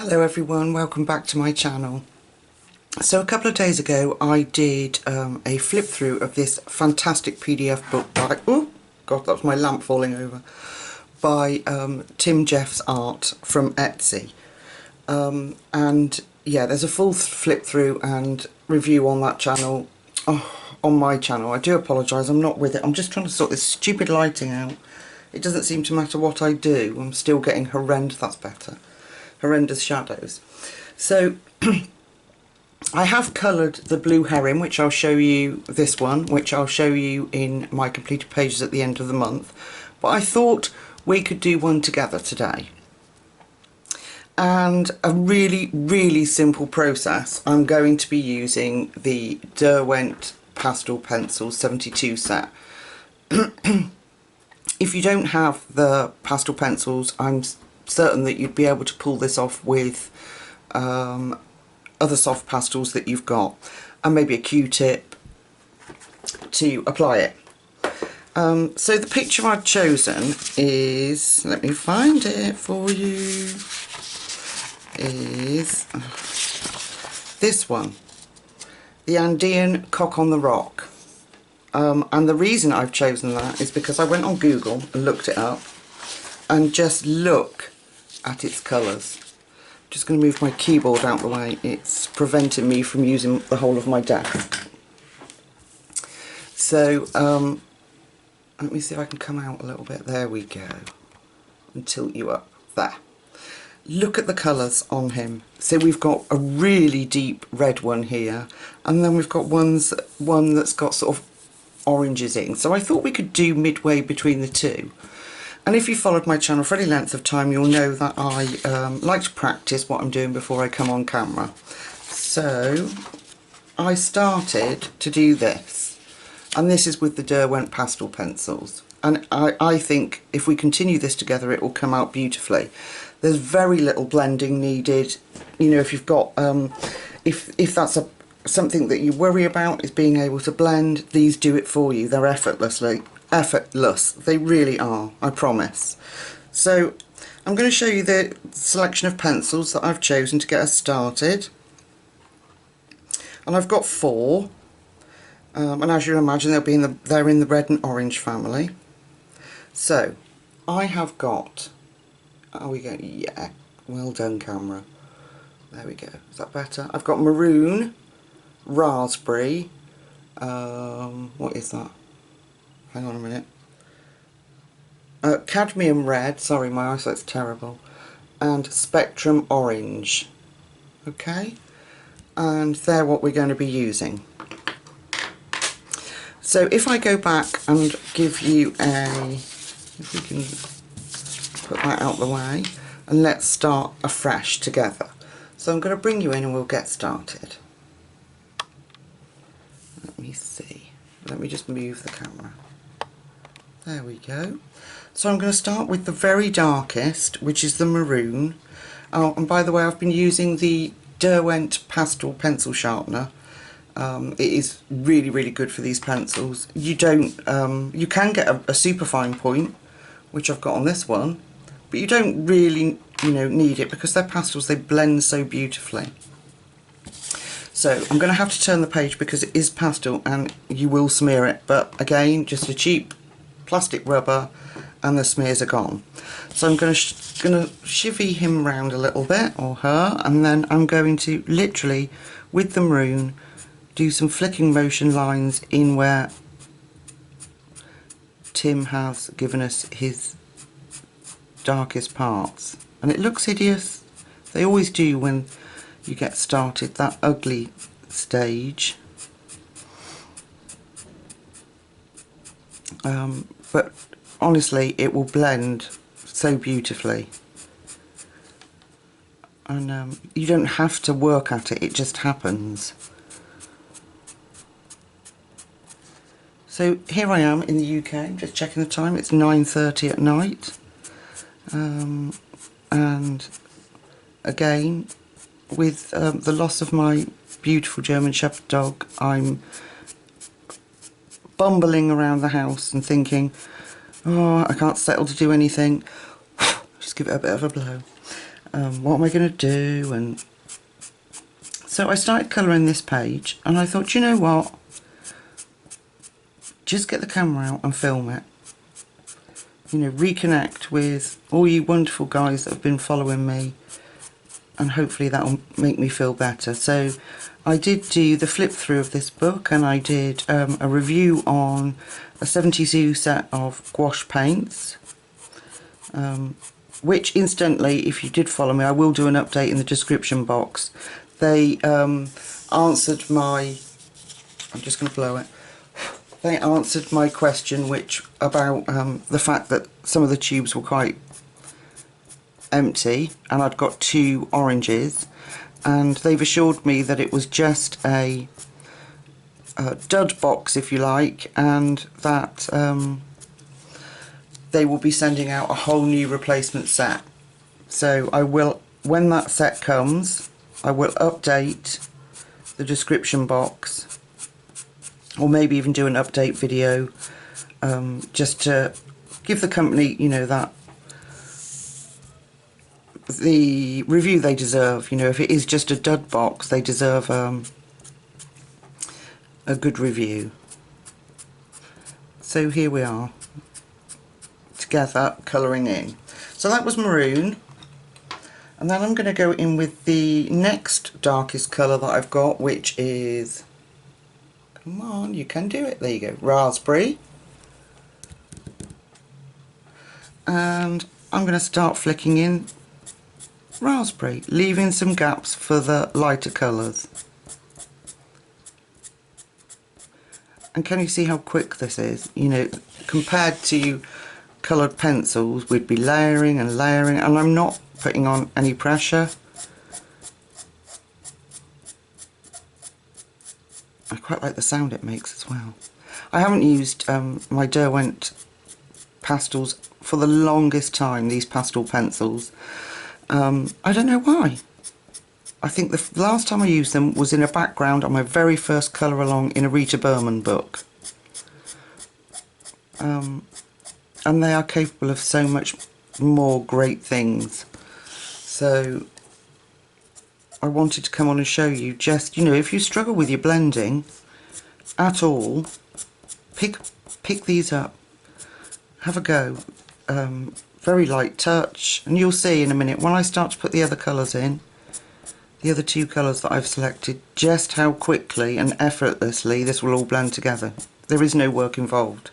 Hello everyone, welcome back to my channel. So a couple of days ago I did a flip through of this fantastic PDF book by, oh god, that was my lamp falling over, by Tim Jeff's Art from Etsy. And yeah, there's a full flip through and review on that channel, on my channel. I do apologise, I'm not with it, I'm just trying to sort this stupid lighting out. It doesn't seem to matter what I do, I'm still getting that's better. Horrendous shadows. So I have coloured the blue heron, which I'll show you, this one, which I'll show you in my completed pages at the end of the month. But I thought we could do one together today. And a really simple process. I'm going to be using the Derwent pastel pencils 72 set. If you don't have the pastel pencils, I'm certain that you'd be able to pull this off with other soft pastels that you've got, and maybe a Q-tip to apply it. So the picture I've chosen is, let me find it for you, is this one, the Andean Cock on the Rock. And the reason I've chosen that is because I went on Google and looked it up, and just look at its colours. I'm just going to move my keyboard out of the way, it's preventing me from using the whole of my desk. So let me see if I can come out a little bit, there we go, and tilt you up, there. Look at the colours on him. So we've got a really deep red one here, and then we've got one that's got sort of oranges in, so I thought we could do midway between the two. And if you followed my channel for any length of time, you'll know that I like to practice what I'm doing before I come on camera. So I started to do this, and this is with the Derwent pastel pencils, and I think if we continue this together it will come out beautifully. There's very little blending needed. You know, if you've got if that's something that you worry about, is being able to blend, these do it for you. They're effortless, they really are, I promise. So I'm going to show you the selection of pencils that I've chosen to get us started, and I've got 4, and as you imagine they're in the red and orange family. So I have got, oh we go, yeah, well done camera, there we go, is that better? I've got maroon, raspberry, what is that? Hang on a minute. Cadmium red, sorry my eyesight's terrible, and spectrum orange. Okay, and they're what we're going to be using. So if I go back and give you if we can put that out the way, and let's start afresh together. So I'm going to bring you in and we'll get started. Let me see, let me just move the camera. There we go. So I'm going to start with the very darkest, which is the maroon. Oh, and by the way, I've been using the Derwent pastel pencil sharpener. It is really good for these pencils. You don't, you can get a super fine point, which I've got on this one, but you don't really, need it because they're pastels. They blend so beautifully. So I'm going to have to turn the page because it is pastel and you will smear it. But again, just a cheap plastic rubber and the smears are gone. So I'm going to chivvy him round a little bit, or her, and then I'm going to literally, with the maroon, do some flicking motion lines in where Tim has given us his darkest parts. And it looks hideous. They always do when you get started, that ugly stage. But honestly it will blend so beautifully, and you don't have to work at it, it just happens. So here I am in the UK, I'm just checking the time, it's 9:30 at night, and again with the loss of my beautiful German Shepherd dog, I'm bumbling around the house and thinking, oh, I can't settle to do anything. Just give it a bit of a blow. what am I going to do? And so I started colouring this page, and I thought, you know what, just get the camera out and film it. You know, reconnect with all you wonderful guys that have been following me, and hopefully that will make me feel better. So I did do the flip through of this book, and I did a review on a 72 set of gouache paints, which incidentally, if you did follow me, I will do an update in the description box. They answered my, I'm just going to blow it, they answered my question which about the fact that some of the tubes were quite empty, and I'd got 2 oranges, and they've assured me that it was just a dud box, if you like, and that they will be sending out a whole new replacement set. So I will, when that set comes, I will update the description box, or maybe even do an update video, just to give the company, you know, that the review they deserve. You know, if it is just a dud box, they deserve a good review. So here we are, together, colouring in. So that was maroon, and then I'm going to go in with the next darkest colour that I've got, which is, come on, you can do it, there you go, raspberry. And I'm going to start flicking in raspberry, leaving some gaps for the lighter colours. And can you see how quick this is? You know, compared to coloured pencils, we'd be layering and layering, and I'm not putting on any pressure. I quite like the sound it makes as well. I haven't used my Derwent pastels for the longest time, these pastel pencils. I don't know why. I think the last time I used them was in a background on my very first colour along in a Rita Berman book. And they are capable of so much more great things. So I wanted to come on and show you, just, you know, if you struggle with your blending at all, pick these up, have a go. Very light touch, and you'll see in a minute when I start to put the other colours in, the other 2 colours that I've selected, just how quickly and effortlessly this will all blend together. There is no work involved.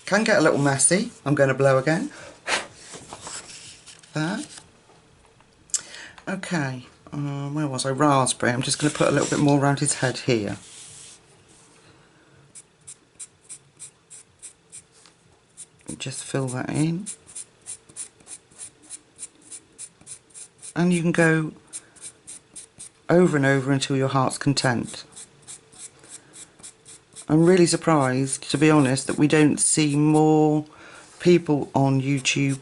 Can get a little messy. I'm going to blow again. There. Okay, where was I? Raspberry. I'm just going to put a little bit more around his head here. Just fill that in. And you can go over and over until your heart's content. I'm really surprised, to be honest, that we don't see more people on YouTube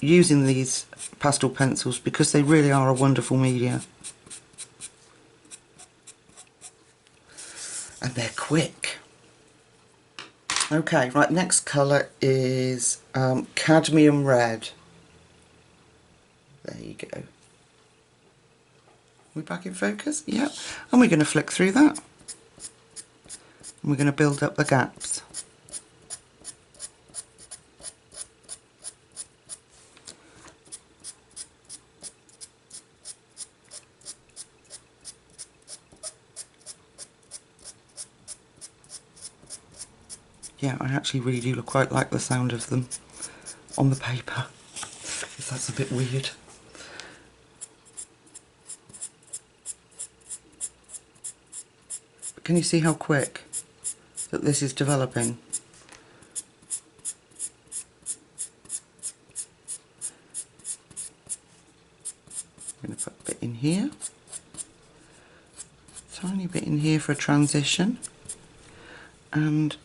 using these pastel pencils, because they really are a wonderful media. And they're quick. Okay, right, next colour is cadmium red. There you go. We back in focus? Yep. And we're going to flick through that. And we're going to build up the gaps. Yeah, I actually really do quite like the sound of them on the paper, because that's a bit weird. But can you see how quick that this is developing? I'm going to put a bit in here, tiny bit in here for a transition, and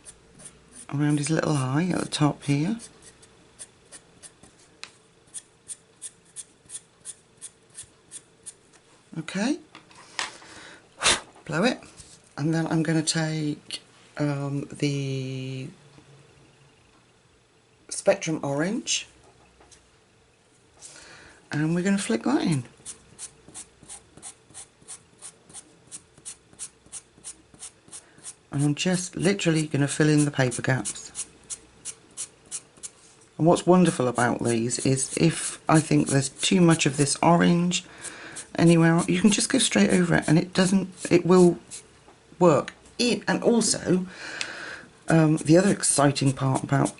around his little eye at the top here. Okay, blow it, and then I'm going to take the Spectrum Orange, And we're going to flick that in. And I'm just literally going to fill in the paper gaps. And what's wonderful about these is if I think there's too much of this orange anywhere, you can just go straight over it and it will work. And also, the other exciting part about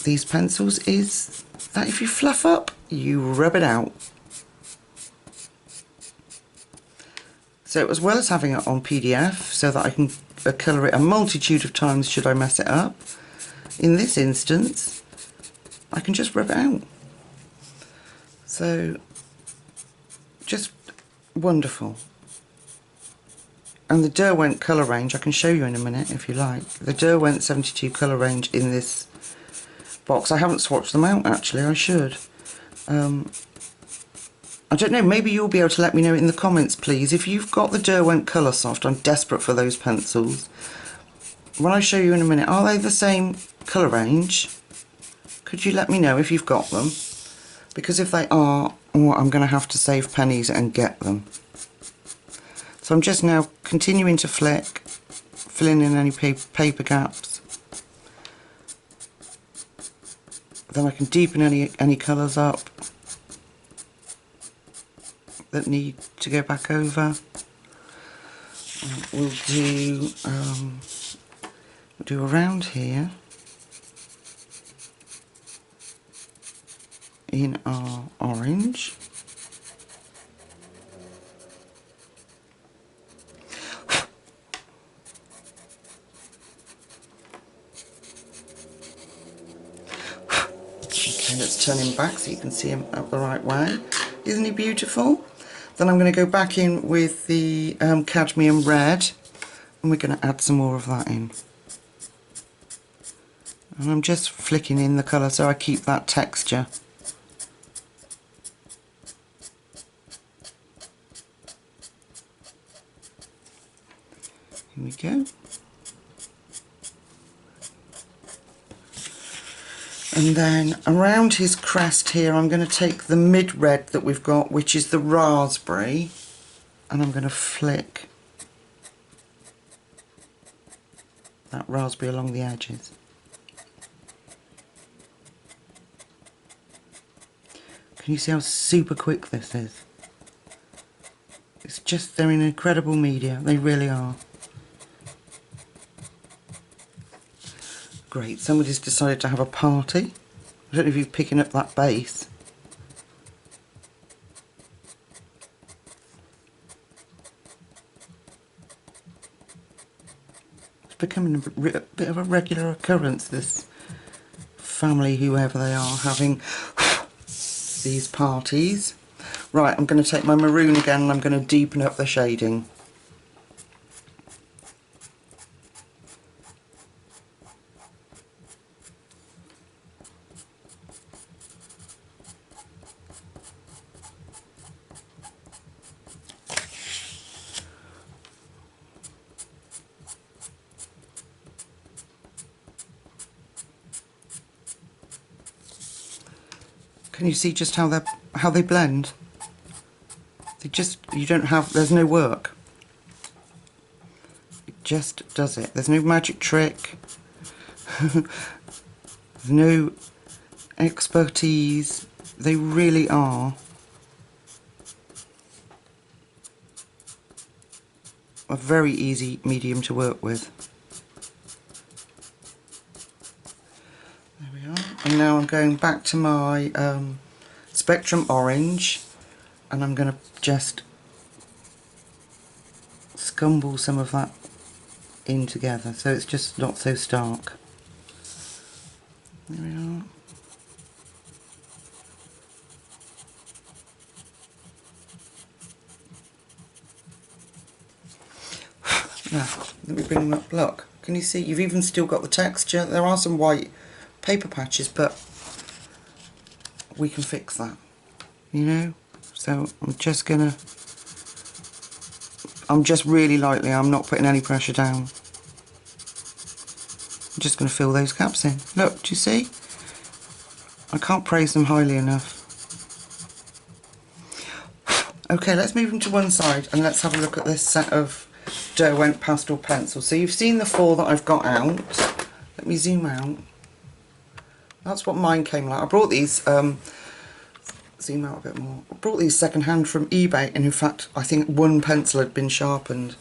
these pencils is that if you fluff up, you rub it out. So as well as having it on PDF so that I can colour it a multitude of times should I mess it up, in this instance I can just rub it out. So just wonderful. And the Derwent colour range, I can show you in a minute if you like. The Derwent 72 colour range in this box. I haven't swatched them out actually, I should. I don't know, maybe you'll be able to let me know in the comments please. If you've got the Derwent Colour Soft, I'm desperate for those pencils. When I show you in a minute, are they the same colour range? Could you let me know if you've got them? Because if they are, I'm going to have to save pennies and get them. So I'm just now continuing to flick, filling in any paper gaps. Then I can deepen any colours up that need to go back over. We'll do around here in our orange. Okay, let's turn him back so you can see him up the right way. Isn't he beautiful? Then I'm going to go back in with the cadmium red and we're going to add some more of that in. And I'm just flicking in the colour so I keep that texture. Here we go. And then around his crest here I'm going to take the mid red that we've got, which is the raspberry, and I'm going to flick that raspberry along the edges. Can you see how super quick this is? It's just, they're in incredible media, they really are. Great, somebody's decided to have a party. I don't know if you're picking up that bass. It's becoming a bit of a regular occurrence, this family, whoever they are, having these parties. Right, I'm going to take my maroon again and I'm going to deepen up the shading. Can you see just how they blend? They just, there's no work. It just does it. There's no magic trick. There's no expertise. They really are a very easy medium to work with. There we are. And now I'm going back to my Spectrum Orange and I'm going to just scumble some of that in together so it's just not so stark. There we are. Now, let me bring them up. Look, can you see? You've even still got the texture. There are some white paper patches, but we can fix that, you know? So I'm just really lightly, I'm not putting any pressure down. I'm just gonna fill those gaps in. Look, do you see? I can't praise them highly enough. Okay, let's move them to one side and let's have a look at this set of Derwent pastel pencils. So you've seen the 4 that I've got out. Let me zoom out. That's what mine came like. I brought these, zoom out a bit more. I brought these second hand from eBay, and in fact I think one pencil had been sharpened.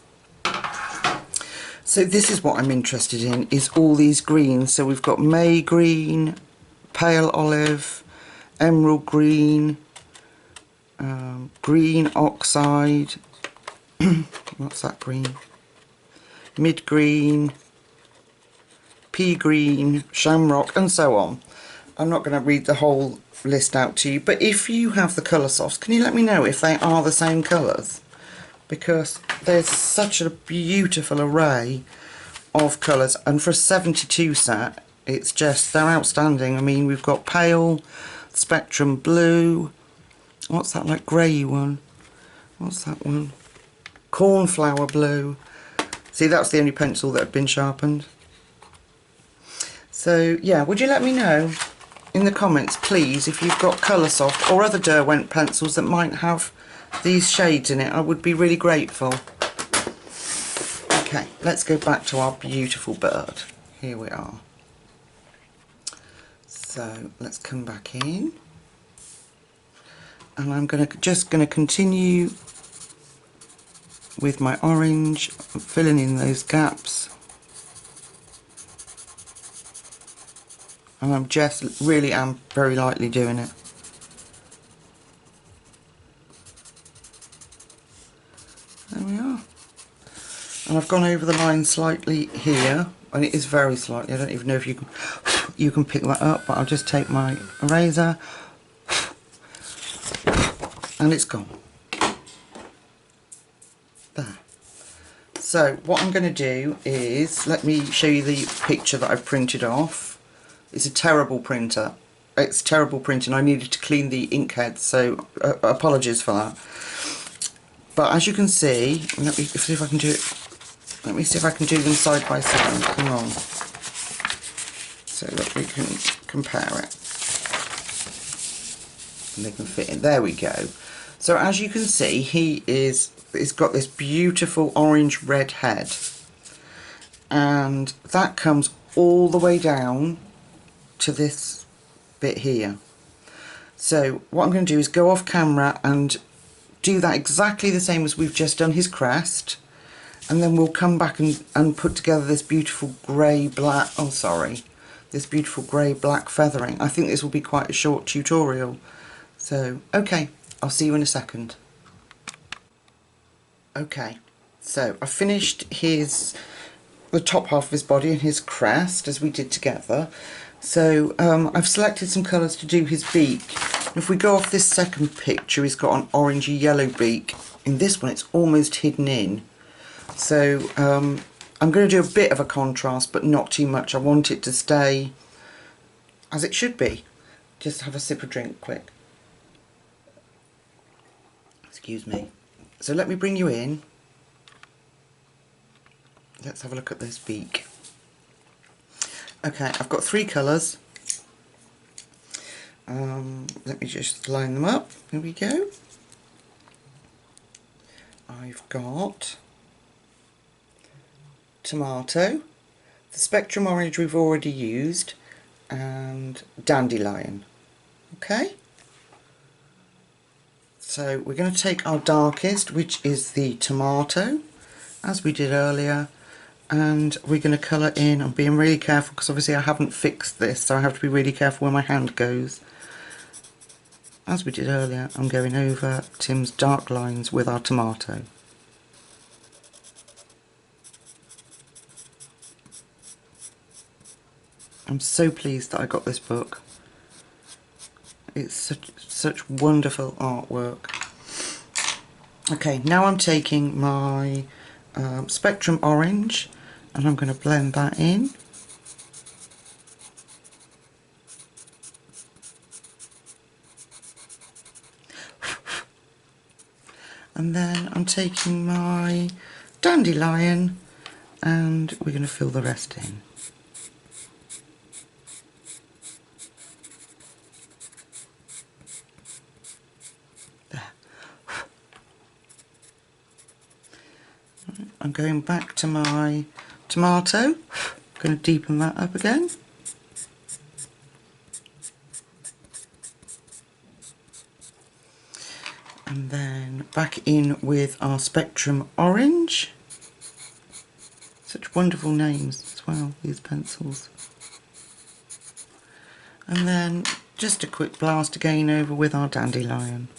So this is what I'm interested in, is all these greens. So we've got May green, pale olive, emerald green, green oxide, what's that green? Mid green, pea green, shamrock, and so on. I'm not going to read the whole list out to you, but if you have the colour softs, can you let me know if they are the same colours? Because there's such a beautiful array of colours, and for a 72 set, it's just, they're outstanding. I mean, we've got pale, spectrum blue, what's that, like grey one? What's that one? Cornflower blue. See, that's the only pencil that had been sharpened. So yeah, would you let me know in the comments, please, if you've got Coloursoft or other Derwent pencils that might have these shades in it? I would be really grateful. Okay, let's go back to our beautiful bird. Here we are. So let's come back in, and I'm just going to continue with my orange, filling in those gaps. And I'm just really am very lightly doing it. There we are. And I've gone over the line slightly here, and it is very slightly. I don't even know if you can pick that up, but I'll just take my eraser and it's gone. There. So what I'm going to do is, let me show you the picture that I've printed off. It's a terrible printer. It's terrible printing. I needed to clean the ink head, so apologies for that. But as you can see, let me see if I can do it. Let me see if I can do them side by side. Hang on. So that we can compare it. And they can fit in. There we go. So as you can see, he's got this beautiful orange red head, and that comes all the way down to this bit here. So what I'm going to do is go off camera and do that exactly the same as we've just done his crest, and then we'll come back and put together this beautiful grey black, oh sorry, this beautiful grey black feathering. I think this will be quite a short tutorial. So okay, I'll see you in a second. Okay, so I finished the top half of his body and his crest as we did together. So I've selected some colours to do his beak. If we go off this second picture, he's got an orangey yellow beak. In this one it's almost hidden in. So I'm going to do a bit of a contrast, but not too much. I want it to stay as it should be. Just have a sip of drink quick. Excuse me. So let me bring you in. Let's have a look at this beak. Okay, I've got 3 colours. Let me just line them up. Here we go. I've got tomato, the spectrum orange we've already used, and dandelion. Okay? So we're going to take our darkest, which is the tomato, as we did earlier, and we're going to colour in. I'm being really careful because obviously I haven't fixed this, so I have to be really careful where my hand goes. As we did earlier, I'm going over Tim's dark lines with our tomato. I'm so pleased that I got this book. It's such wonderful artwork. Okay, now I'm taking my spectrum orange and I'm going to blend that in. And then I'm taking my dandelion and we're going to fill the rest in. There. I'm going back to my tomato. I'm going to deepen that up again. And then back in with our Spectrum Orange. Such wonderful names as well, these pencils. And then just a quick blast again over with our Dandelion.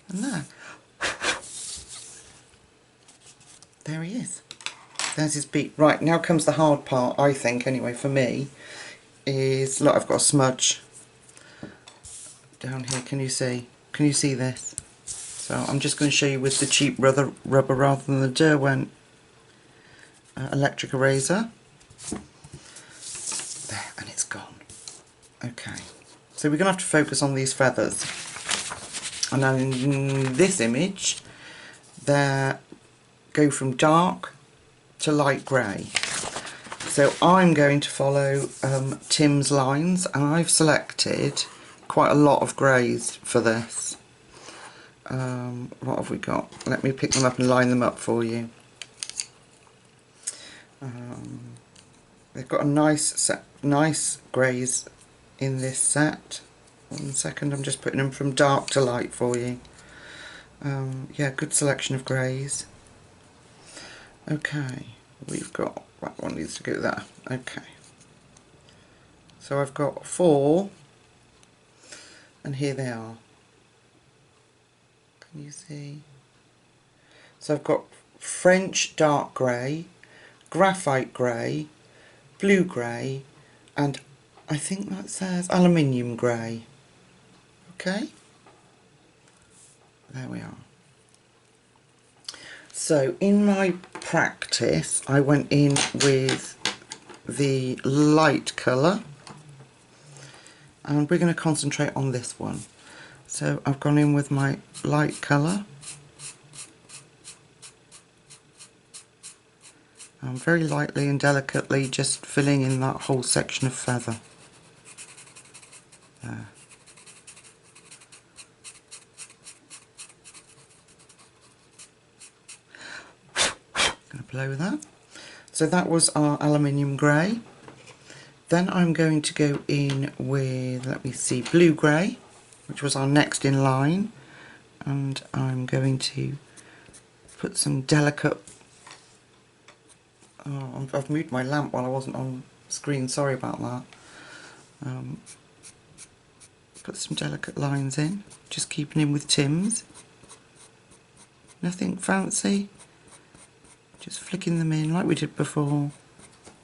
And there he is. There's his beak. Right, now comes the hard part, I think, anyway, for me, is, look, I've got a smudge down here. Can you see? Can you see this? So I'm just going to show you with the cheap rubber rather than the Derwent electric eraser. There, and it's gone. Okay, so we're going to have to focus on these feathers. And now in this image, they go from dark to light grey. So I'm going to follow Tim's lines, and I've selected quite a lot of greys for this. What have we got? Let me pick them up and line them up for you. They've got a nice greys in this set. 1 second, I'm just putting them from dark to light for you. Yeah, good selection of greys. Okay, we've got, that one needs to go there. Okay, so I've got 4, and here they are. Can you see? So I've got French dark grey, graphite grey, blue grey, and I think that says aluminium grey. Okay, there we are. So in my practice I went in with the light colour, and we're going to concentrate on this one. So I've gone in with my light colour. I'm very lightly and delicately just filling in that whole section of feather. There. Going to blow that. So that was our aluminium grey. Then I'm going to go in with, let me see, blue grey, which was our next in line, and I'm going to put some delicate, I've moved my lamp while I wasn't on screen, sorry about that. Put some delicate lines in, just keeping in with Tim's, nothing fancy, just flicking them in like we did before,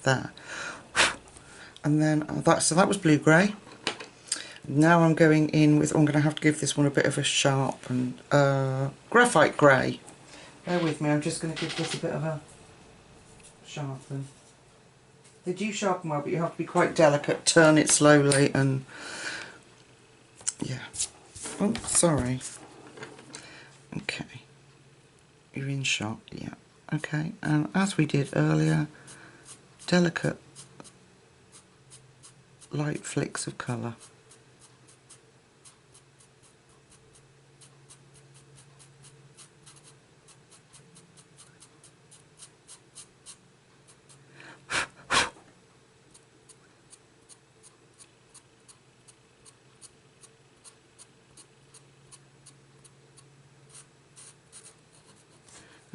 there. And then that was blue grey. Now I'm going in with, I'm going to have to give this one a bit of a sharp and graphite grey. Bear with me, I'm just going to give this a bit of a sharpen. They do sharpen well, but you have to be quite delicate, turn it slowly, and yeah. Oh, sorry. Okay. You're in shot, yeah. Okay, and as we did earlier, delicate light flicks of colour.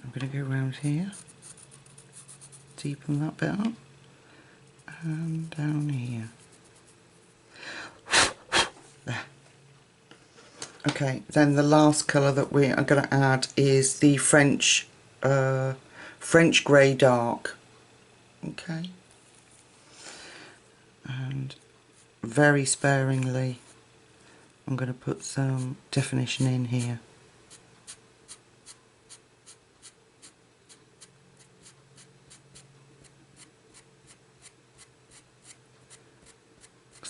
I'm going to go around here, deepen that bit up, and down here. There. Okay, then the last colour that we are going to add is the French grey dark. Okay, and very sparingly I'm going to put some definition in here.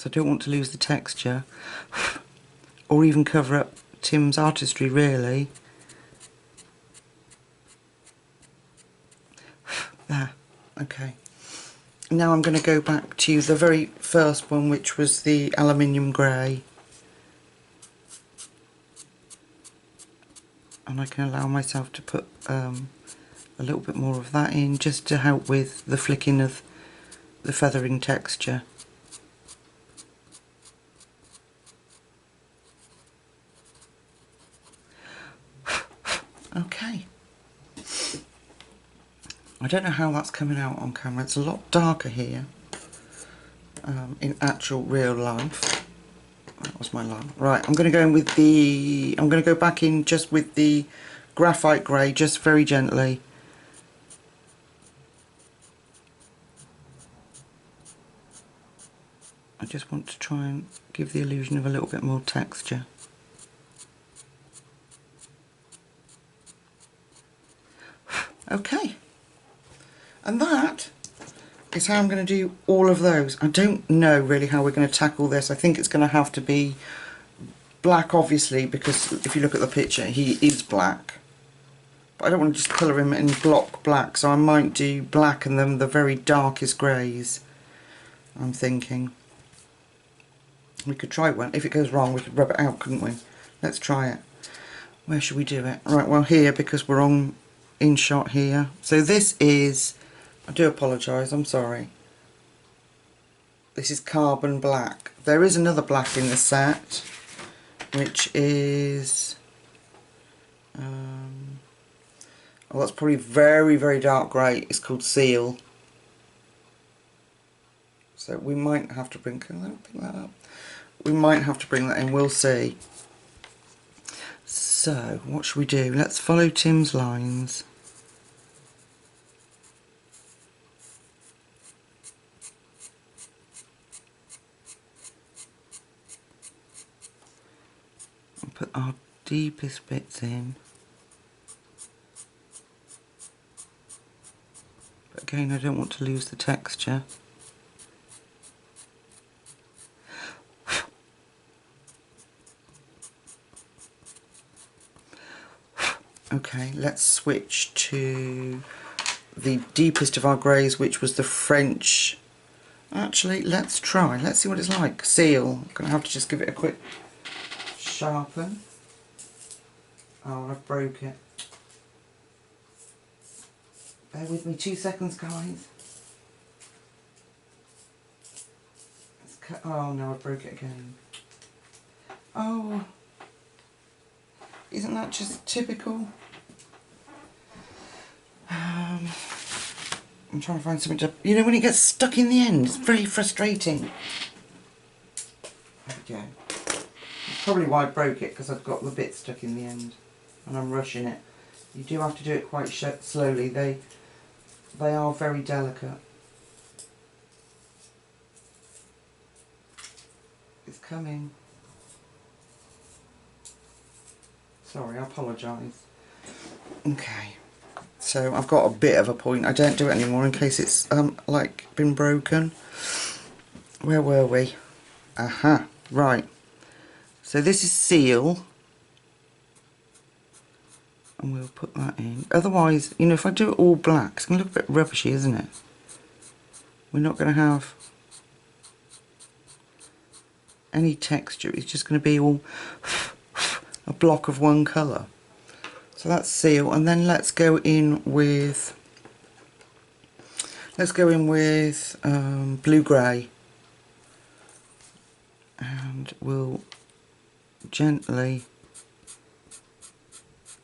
I don't want to lose the texture or even cover up Tim's artistry, really. There, okay. Now I'm going to go back to the very first one, which was the aluminium grey. and I can allow myself to put a little bit more of that in, just to help with the flicking of the feathering texture. Okay. I don't know how that's coming out on camera. It's a lot darker here in actual real life. That was my line. Right, I'm going to go in with the... I'm going to go back in just with the graphite grey, just very gently. I just want to try and give the illusion of a little bit more texture. Okay. And that is how I'm going to do all of those. I don't know really how we're going to tackle this. I think it's going to have to be black, obviously, because if you look at the picture, he is black. But I don't want to just colour him in block black, so I might do black and then the very darkest greys, I'm thinking. We could try one. If it goes wrong, we could rub it out, couldn't we? Let's try it. Where should we do it? Right, well, here, because we're on in shot here. So this is... I do apologise, I'm sorry. This is carbon black. There is another black in the set, which is... oh, that's probably very, very dark grey. It's called Seal. So we might have to bring... Can I pick that up? We might have to bring that in, we'll see. So, what should we do? Let's follow Tim's lines. And put our deepest bits in. But again, I don't want to lose the texture. Okay, let's switch to the deepest of our greys, which was the French. Actually, let's try. Let's see what it's like. Seal. I'm going to have to just give it a quick sharpen. Oh, I broke it. Bear with me 2 seconds, guys. Oh no, I broke it again. Oh. Isn't that just typical? I'm trying to find something to... You know, when it gets stuck in the end, it's very frustrating. There we go. That's probably why I broke it, because I've got the bit stuck in the end. And I'm rushing it. You do have to do it quite slowly. They are very delicate. It's coming. Sorry, I apologise. Okay, so I've got a bit of a point. I don't do it anymore in case it's like been broken. Where were we? Aha, right. So this is Seal, and we'll put that in. Otherwise, you know, if I do it all black, it's going to look a bit rubbishy, isn't it? We're not going to have any texture. It's just going to be all a block of one colour. So that's Seal, and then let's go in with blue grey, and we'll gently...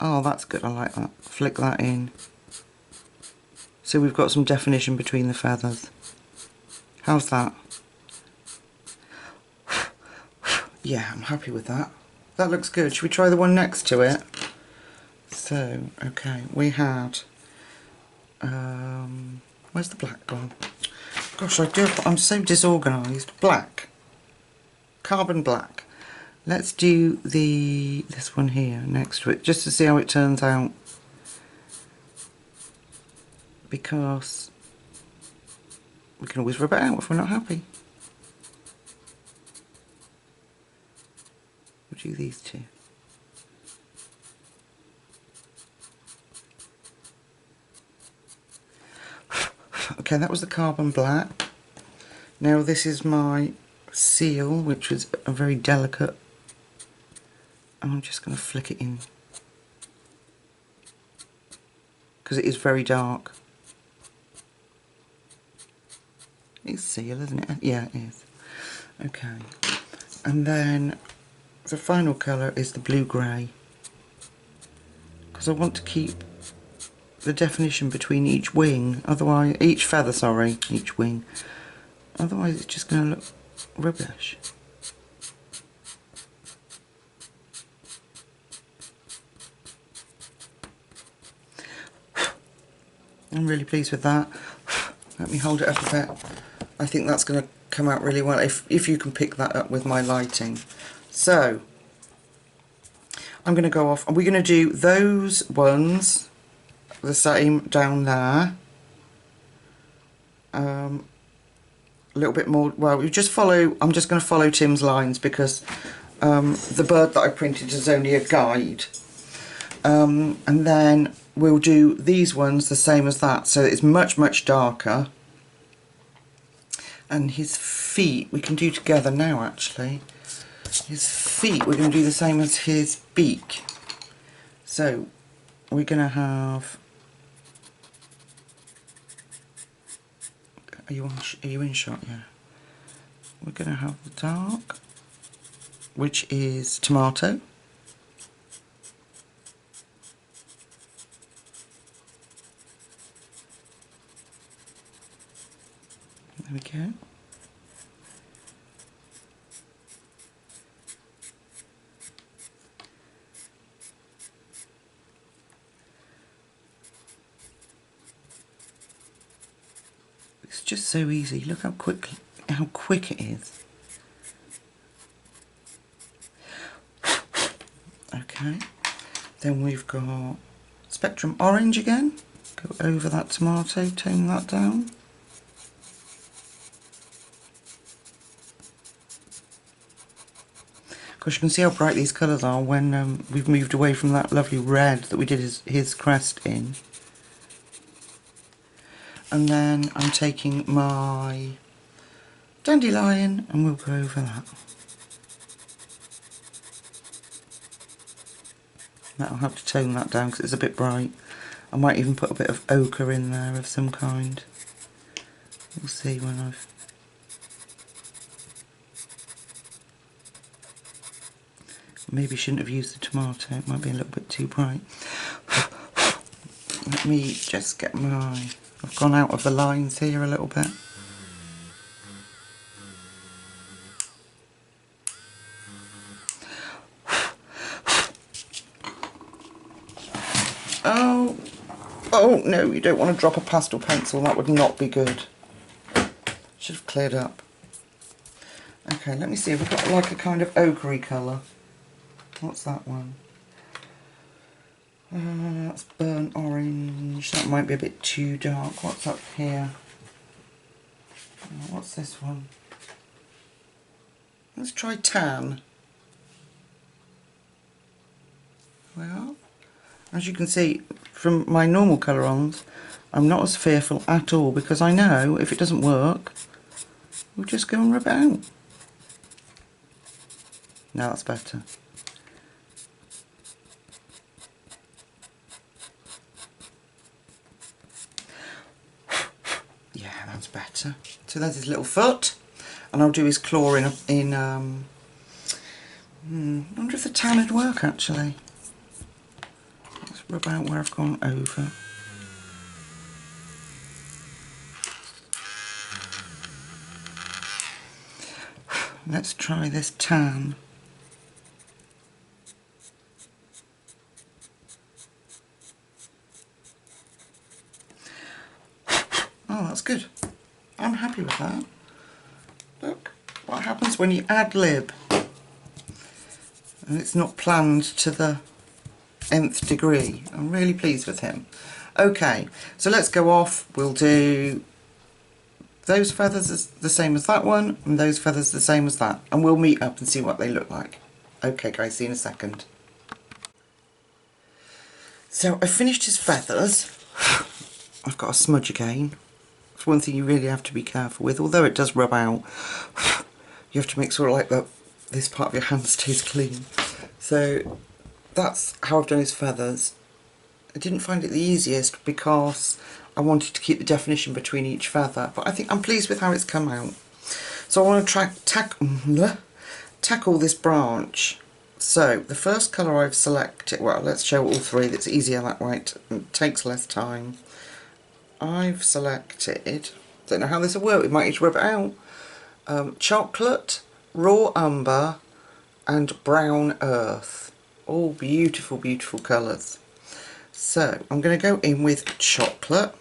Oh, that's good, I like that. Flick that in. So we've got some definition between the feathers. How's that? Yeah, I'm happy with that. That looks good. Should we try the one next to it? So, okay, we had... where's the black gone? Gosh, I'm so disorganised. Black. Carbon black. Let's do this one here next to it, just to see how it turns out. Because we can always rub it out if we're not happy. We'll do these two. Okay, that was the carbon black. Now this is my Seal, which was a very delicate, and I'm just going to flick it in because it is very dark. It's seal, isn't it? Yeah, it is. Okay. And then the final colour is the blue-grey, because I want to keep the definition between each wing, otherwise, each feather, sorry, each wing. Otherwise it's just going to look rubbish. I'm really pleased with that. Let me hold it up a bit. I think that's going to come out really well if you can pick that up with my lighting. So I'm going to go off and we're going to do those ones the same down there. A little bit more, well, you just follow, I'm just going to follow Tim's lines because the bird that I printed is only a guide. And then we'll do these ones the same as that, so it's much darker. And his feet we can do together now actually. His feet we're going to do the same as his beak. So we're going to have, are you in shot? Yeah. We're going to have the dark, which is tomato. There we go. It's just so easy. Look how quick it is. Okay. Then we've got Spectrum Orange again. Go over that tomato, tone that down. Of course, you can see how bright these colours are when we've moved away from that lovely red that we did his crest in. And then I'm taking my dandelion and we'll go over that. I'll have to tone that down because it's a bit bright. I might even put a bit of ochre in there of some kind. We'll see when I've... Maybe shouldn't have used the tomato, it might be a little bit too bright. Let me just get my... I've gone out of the lines here a little bit. Oh no, you don't want to drop a pastel pencil, that would not be good. Should have cleared up. Okay, let me see, we've got like a kind of ochre colour. What's that one? That's burnt orange. That might be a bit too dark. What's up here? What's this one? Let's try tan. Well, as you can see from my normal colour-ons, I'm not as fearful at all because I know if it doesn't work, we'll just go and rub it out. Now that's better. Yeah, that's better. So there's his little foot, and I'll do his claw in I wonder if the tan would work actually. Let's rub out where I've gone over. Let's try this tan. Oh, that's good. I'm happy with that. Look what happens when you ad lib and it's not planned to the nth degree. I'm really pleased with him. Okay, so let's go off. We'll do those feathers is the same as that one, and those feathers the same as that, and we'll meet up and see what they look like. Okay guys, see you in a second. So I finished his feathers. I've got a smudge again. It's one thing you really have to be careful with, although it does rub out. You have to make sure like that this part of your hand stays clean. So that's how I've done his feathers. I didn't find it the easiest because I wanted to keep the definition between each feather, but I think I'm pleased with how it's come out. So I want to tackle this branch. So the first colour I've selected, well, let's show all three, that's easier that way, it takes less time. I've selected, don't know how this will work, we might need to rub it out, chocolate, raw umber and brown earth. All beautiful, beautiful colours. So I'm going to go in with chocolate,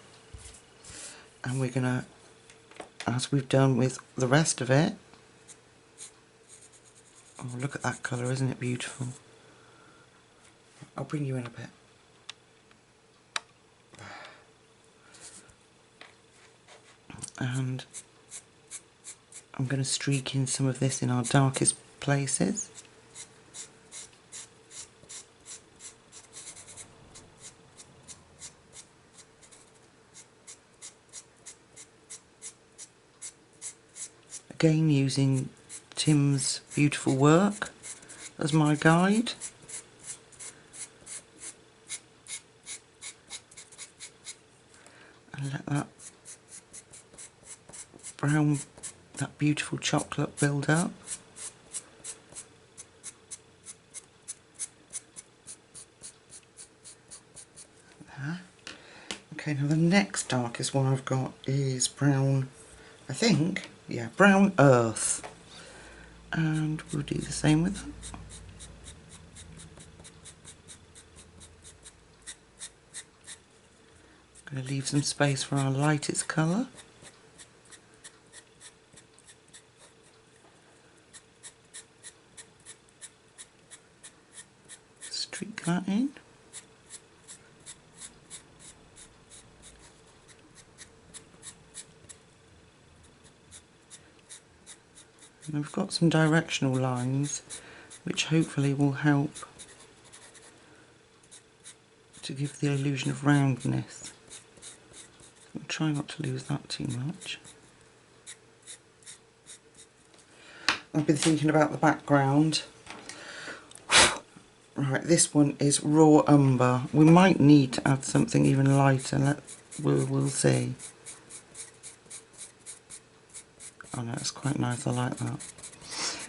and we're going to, as we've done with the rest of it, oh look at that colour, isn't it beautiful? I'll bring you in a bit. And I'm going to streak in some of this in our darkest places. Again using Tim's beautiful work as my guide. And let that brown, that beautiful chocolate build up. There. Okay, now the next darkest one I've got is brown, I think, yeah, brown earth. And we'll do the same with that. I'm going to leave some space for our lightest colour. Streak that in. And I've got some directional lines which hopefully will help to give the illusion of roundness. I'll try not to lose that too much. I've been thinking about the background. Right, this one is raw umber. We might need to add something even lighter. We'll see. Oh no, it's quite nice, I like that.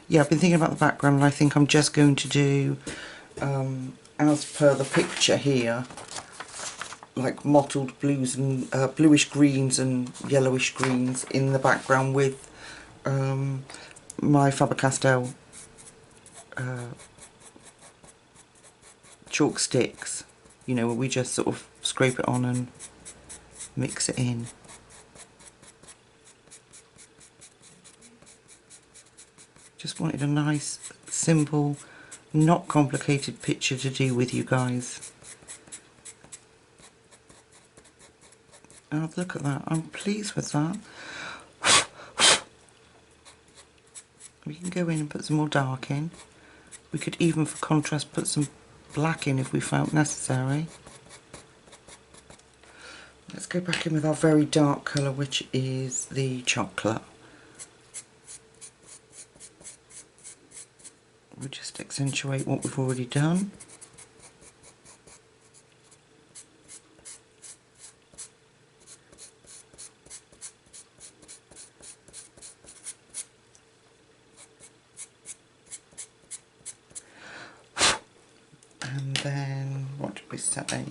Yeah, I've been thinking about the background, and I think I'm just going to do, as per the picture here, like mottled blues and bluish greens and yellowish greens in the background with my Faber-Castell chalk sticks, you know, where we just sort of scrape it on and mix it in. Just wanted a nice, simple, not complicated picture to do with you guys. Oh, look at that, I'm pleased with that. We can go in and put some more dark in. We could even, for contrast, put some black in if we felt necessary. Let's go back in with our very dark colour, which is the chocolate. We'll just accentuate what we've already done. And then, what did we say?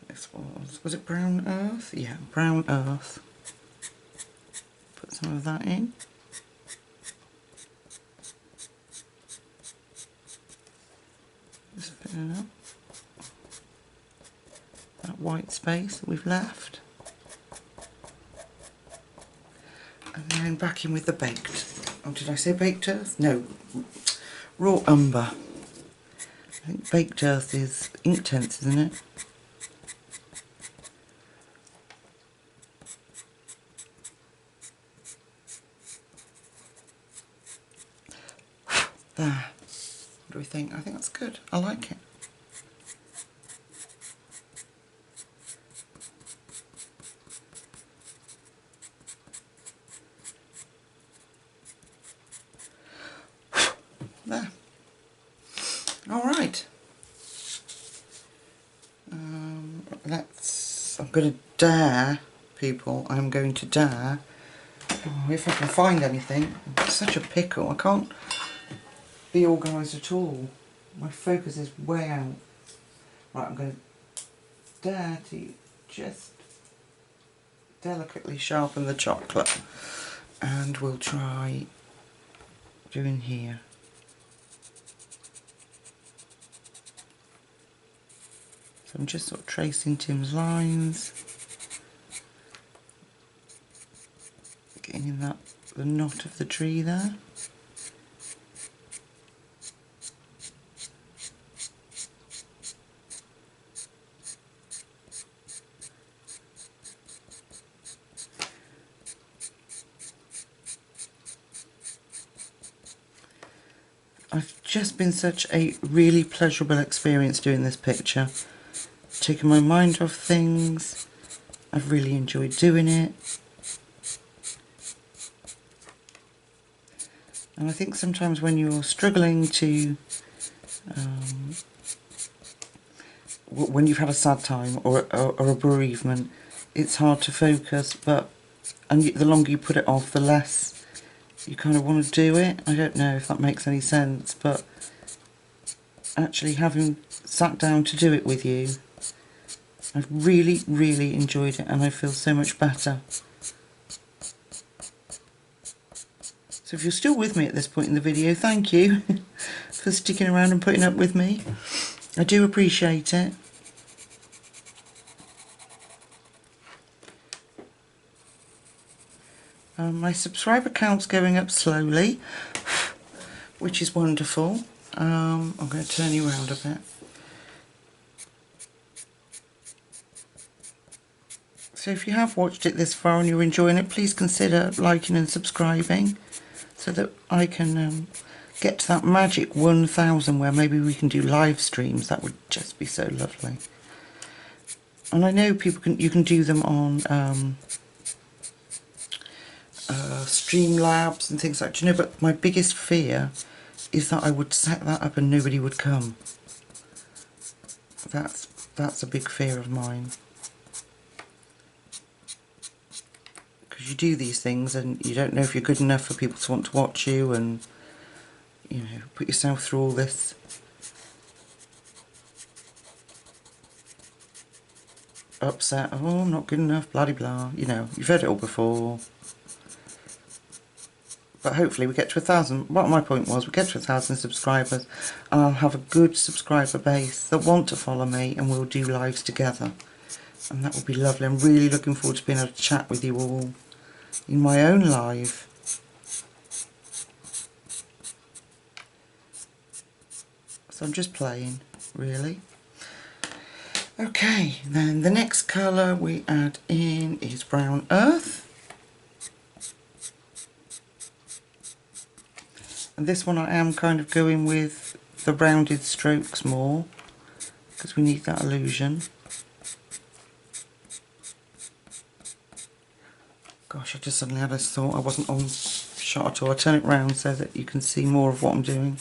This was it brown earth? Yeah, brown earth. Put some of that in. Just filling up that white space that we've left. And then back in with the baked, oh did I say baked earth? No, raw umber. I think baked earth is Inktense, isn't it? There. What do we think? I think that's good. I like it. There. All right. I'm going to dare, people, I'm going to dare, if I can find anything. It's such a pickle, I can't be organised at all. My focus is way out. Right, I'm going to dare to just delicately sharpen the chocolate, and we'll try doing here. So I'm just sort of tracing Tim's lines, getting in that the knot of the tree there. I've just been such a really pleasurable experience doing this picture. Taking my mind off things. I've really enjoyed doing it. And I think sometimes when you're struggling to, when you've had a sad time or a bereavement, it's hard to focus, and the longer you put it off, the less you kind of want to do it. I don't know if that makes any sense, but actually having sat down to do it with you, I've really, really enjoyed it, and I feel so much better. So if you're still with me at this point in the video, thank you for sticking around and putting up with me. I do appreciate it. My subscriber count's going up slowly, which is wonderful. I'm going to turn you around a bit. So if you have watched it this far and you're enjoying it, please consider liking and subscribing so that I can get to that magic 1,000 where maybe we can do live streams. That would just be so lovely. And I know you can do them on Streamlabs and things like that, you know, but my biggest fear is that I would set that up and nobody would come. That's a big fear of mine. Because you do these things and you don't know if you're good enough for people to want to watch you, and you know, put yourself through all this upset, oh, I'm not good enough, blah blah blah, you know, you've heard it all before. But hopefully we get to 1,000. What my point was, we get to 1,000 subscribers and I'll have a good subscriber base that want to follow me, and we'll do lives together. And that will be lovely. I'm really looking forward to being able to chat with you all in my own live. So I'm just playing, really. Okay, then the next colour we add in is Brown Earth. And this one I am kind of going with the rounded strokes more, because we need that illusion. Gosh, I just suddenly had this thought I wasn't on shot at all. I'll turn it round so that you can see more of what I'm doing.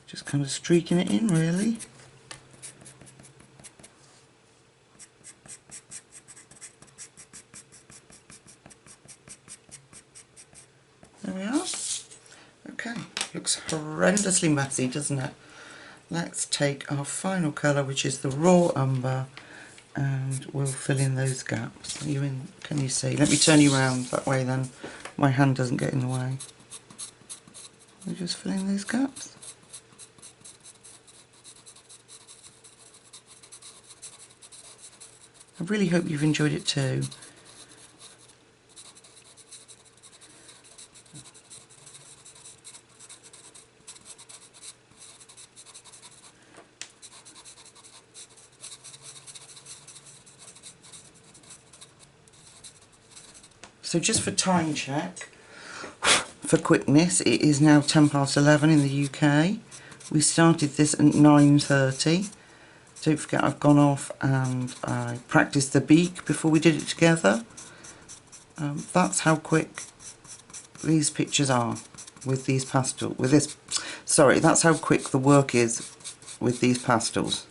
Just kind of streaking it in, really. There we are. Okay, looks horrendously messy, doesn't it? Let's take our final colour, which is the raw umber, and we'll fill in those gaps. Are you in? Can you see? Let me turn you round, that way then my hand doesn't get in the way. We'll just fill in those gaps. I really hope you've enjoyed it too. So just for time check, for quickness, it is now 11:10 in the UK. We started this at 9:30. Don't forget I've gone off and I practiced the beak before we did it together. That's how quick these pictures are with these sorry, that's how quick the work is with these pastels.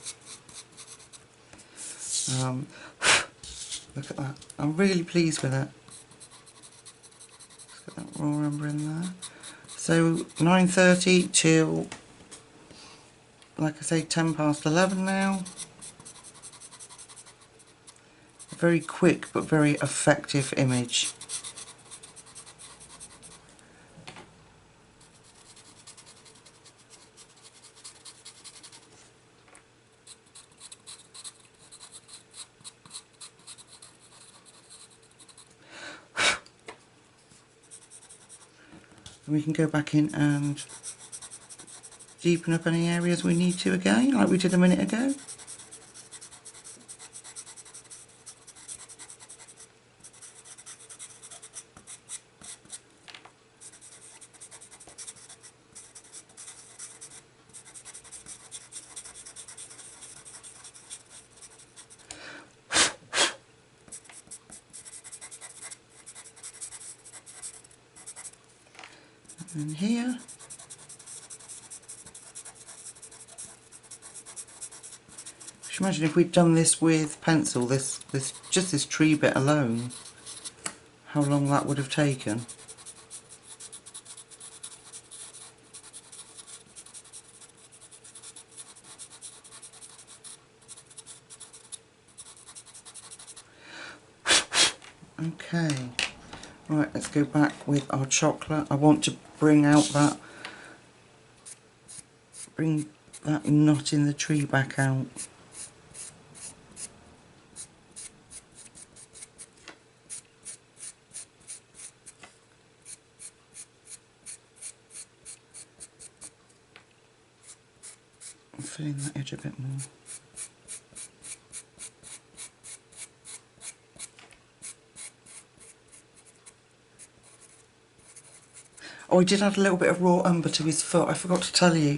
Look at that, I'm really pleased with it. Let's get that raw umber in there. So 9:30 till, like I say, 10 past 11 now. A very quick but very effective image. We can go back in and deepen up any areas we need to again, like we did a minute ago. And here. Just imagine if we'd done this with pencil, just this tree bit alone, how long that would have taken. Okay, right, let's go back with our chocolate. I want to bring that knot in the tree back out. I'm filling that edge a bit more. Oh, I did add a little bit of raw umber to his foot. I forgot to tell you.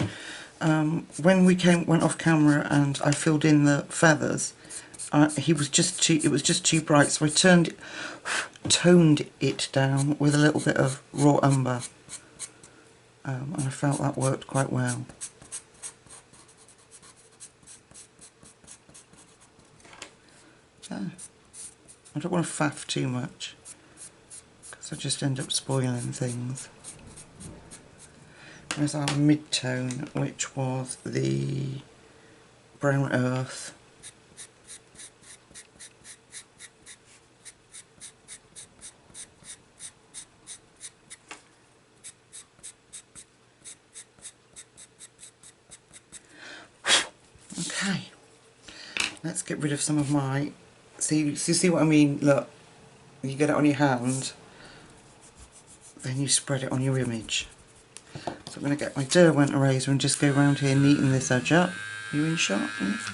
When we went off camera and I filled in the feathers, it was just too bright, so I toned it down with a little bit of raw umber, and I felt that worked quite well. I don't want to faff too much, because I just end up spoiling things. There's our mid-tone, which was the brown earth. Okay, let's get rid of some of my, see what I mean? Look, you get it on your hand, then you spread it on your image. So I'm going to get my Derwent eraser and just go around here neaten this edge up. Are you in shot? Yes.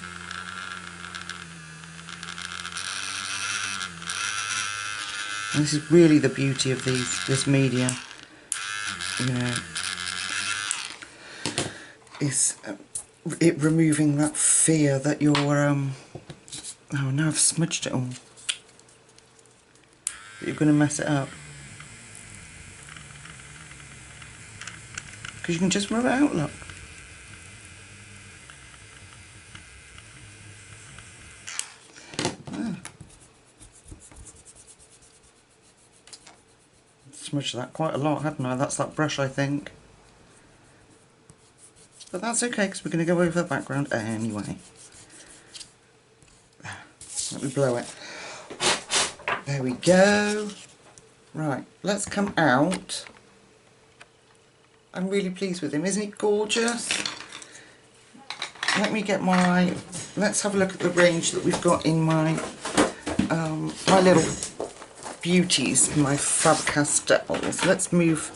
And this is really the beauty of this media, you know, is it removing that fear that you're, oh, now I've smudged it all, that you're going to mess it up. Because you can just rub it out, look. Ah. Smudged that quite a lot, hadn't I? That's that brush, I think. But that's okay, because we're going to go over the background anyway. Let me blow it. There we go. Right, let's come out. I'm really pleased with him. Isn't he gorgeous? Let me get my... Let's have a look at the range that we've got in my my little beauties, my Faber-Castells. Let's move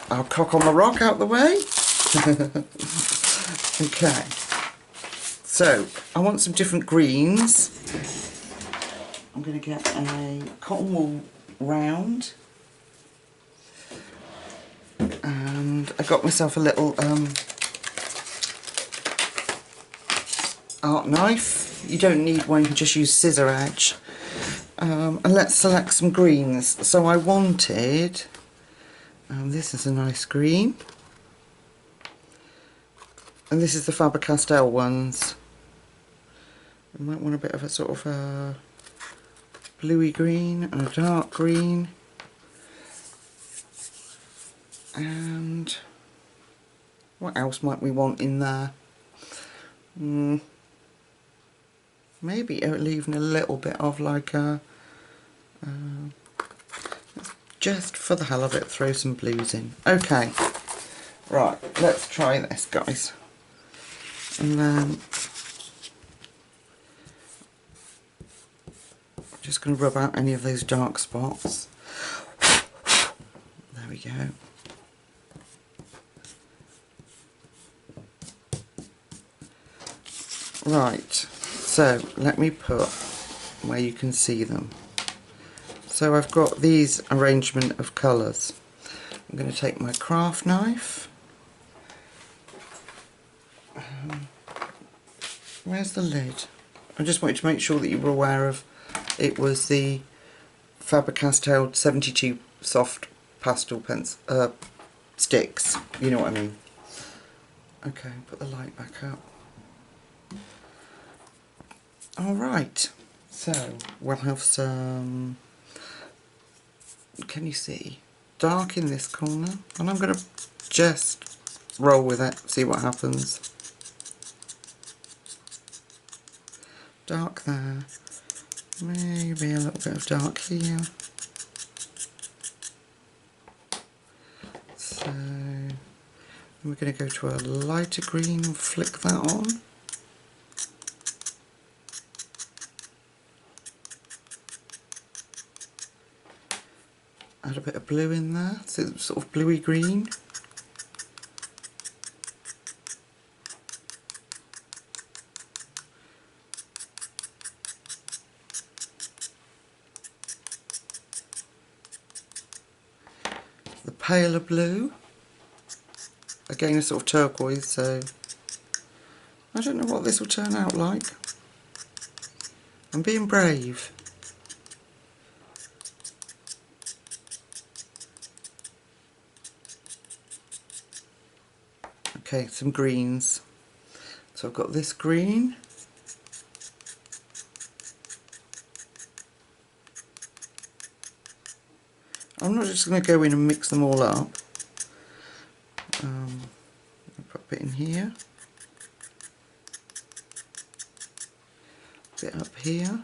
our cock on the rock out the way. Okay. So, I want some different greens. I'm going to get a cotton wool round. And I got myself a little art knife. You don't need one, you can just use scissor edge. And let's select some greens. So I wanted, this is a nice green. And this is the Faber-Castell ones. You might want a bit of a sort of a bluey green and a dark green. And what else might we want in there? Maybe leaving a little bit of like a, just for the hell of it, throw some blues in. Okay, right, let's try this, guys. And then I'm just going to rub out any of those dark spots. There we go. Right, so let me put where you can see them. So I've got these arrangement of colours. I'm going to take my craft knife. Where's the lid? I just wanted to make sure that you were aware of it was the Faber-Castell 72 soft pastel sticks, you know what I mean. Okay, put the light back up. Alright, so we'll have some, can you see, dark in this corner, and I'm going to just roll with it, see what happens. Dark there, maybe a little bit of dark here. So we're going to go to a lighter green and flick that on. Add a bit of blue in there, so it's sort of bluey green. The paler blue, again a sort of turquoise, so I don't know what this will turn out like. I'm being brave. Okay, some greens. So I've got this green. I'm not just going to go in and mix them all up. I'll put a bit in here. A bit up here.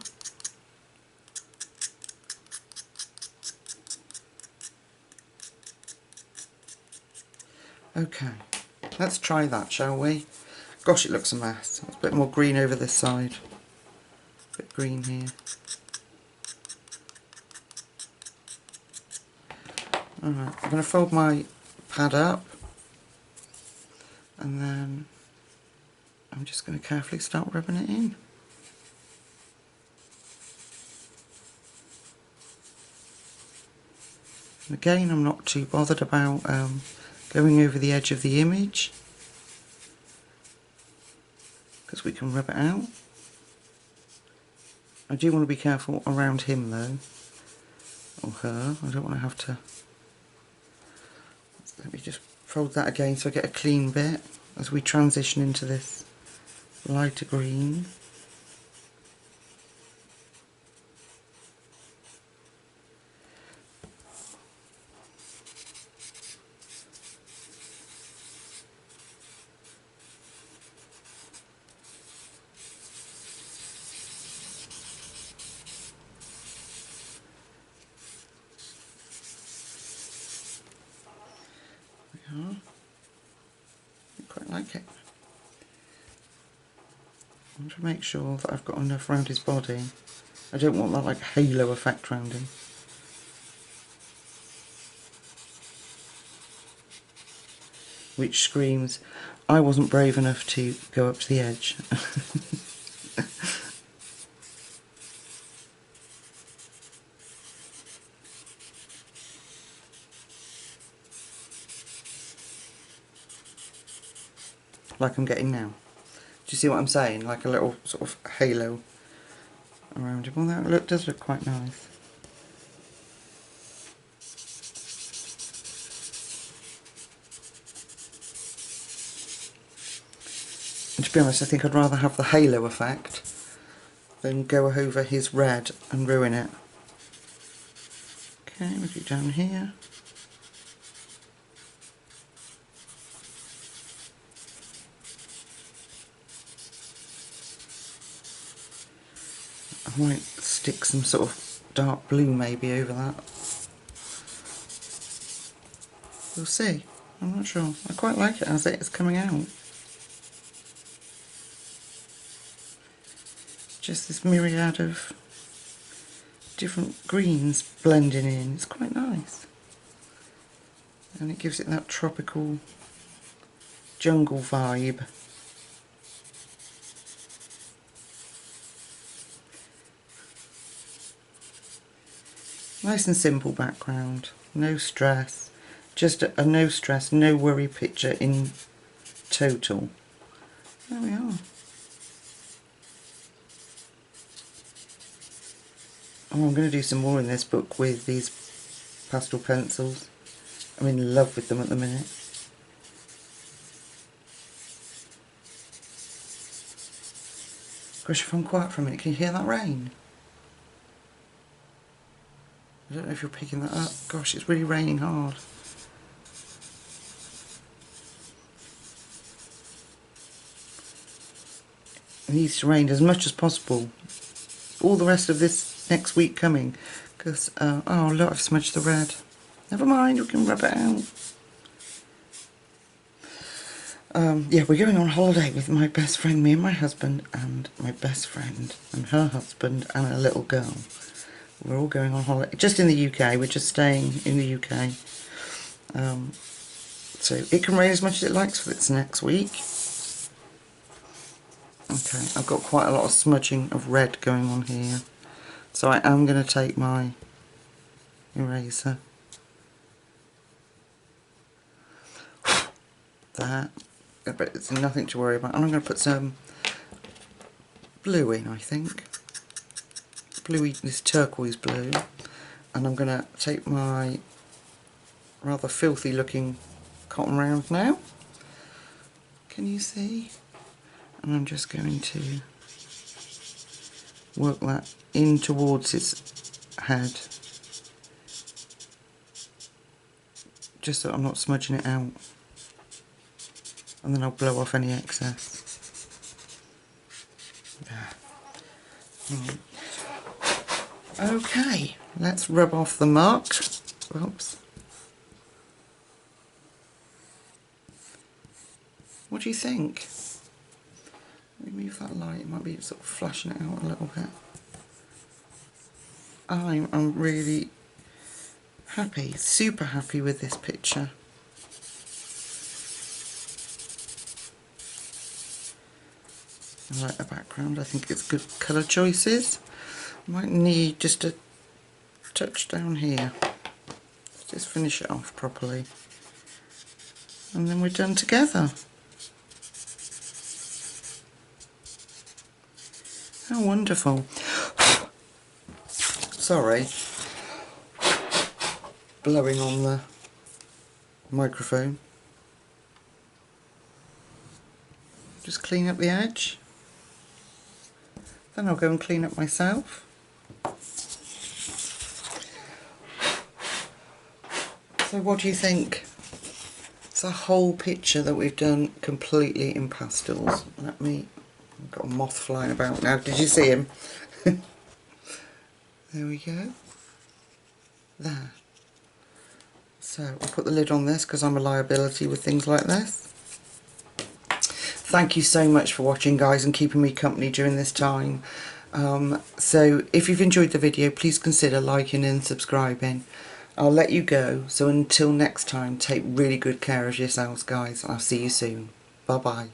Okay. Let's try that, shall we? Gosh, it looks a mess. There's a bit more green over this side. A bit green here. Alright, I'm going to fold my pad up, and then I'm just going to carefully start rubbing it in. And again, I'm not too bothered about going over the edge of the image, because we can rub it out. I do want to be careful around him though, or her. I don't want to have to. Let me just fold that again so I get a clean bit as we transition into this lighter green. I quite like it. I want to make sure that I've got enough around his body. I don't want that like halo effect around him. Which screams, I wasn't brave enough to go up to the edge. Like I'm getting now. you see what I'm saying? Like a little sort of halo around him. Well, that does look quite nice. And to be honest, I think I'd rather have the halo effect than go over his red and ruin it. Okay, we'll do down here. I might stick some sort of dark blue maybe over that. We'll see. I'm not sure. I quite like it as it's coming out. Just this myriad of different greens blending in. It's quite nice. And it gives it that tropical jungle vibe. Nice and simple background, no stress, just a no stress, no worry picture in total. There we are. Oh, I'm going to do some more in this book with these pastel pencils. I'm in love with them at the minute. Gosh, if I'm quiet for a minute, can you hear that rain? I don't know if you're picking that up. Gosh, it's really raining hard. It needs to rain as much as possible. All the rest of this next week coming. Because, oh look, I've smudged the red. Never mind, we can rub it out. Yeah, we're going on holiday with my best friend, me and my husband, and my best friend, and her husband, and a little girl. We're all going on holiday, just in the UK, we're just staying in the UK. So it can rain as much as it likes for its next week. Okay, I've got quite a lot of smudging of red going on here. So I am going to take my eraser. That. But it's nothing to worry about. And I'm going to put some blue in, I think. Bluey, this turquoise blue, and I'm going to take my rather filthy looking cotton round now. Can you see? And I'm just going to work that in towards his head, just so I'm not smudging it out, and then I'll blow off any excess. There. Okay, let's rub off the mark. Oops. What do you think? Let me move that light, it might be sort of flashing it out a little bit. I'm really happy, super happy with this picture. I like the background, I think it's good colour choices. Might need just a touch down here. Let's just finish it off properly. And then we're done together. How wonderful. Sorry. Blowing on the microphone. Just clean up the edge. Then I'll go and clean up myself. So what do you think? It's a whole picture that we've done completely in pastels. I've got a moth flying about now. Did you see him? There we go. There. So I'll put the lid on this because I'm a liability with things like this. Thank you so much for watching, guys, and keeping me company during this time. So if you've enjoyed the video, please consider liking and subscribing. I'll let you go, so until next time, take really good care of yourselves, guys. I'll see you soon. Bye bye.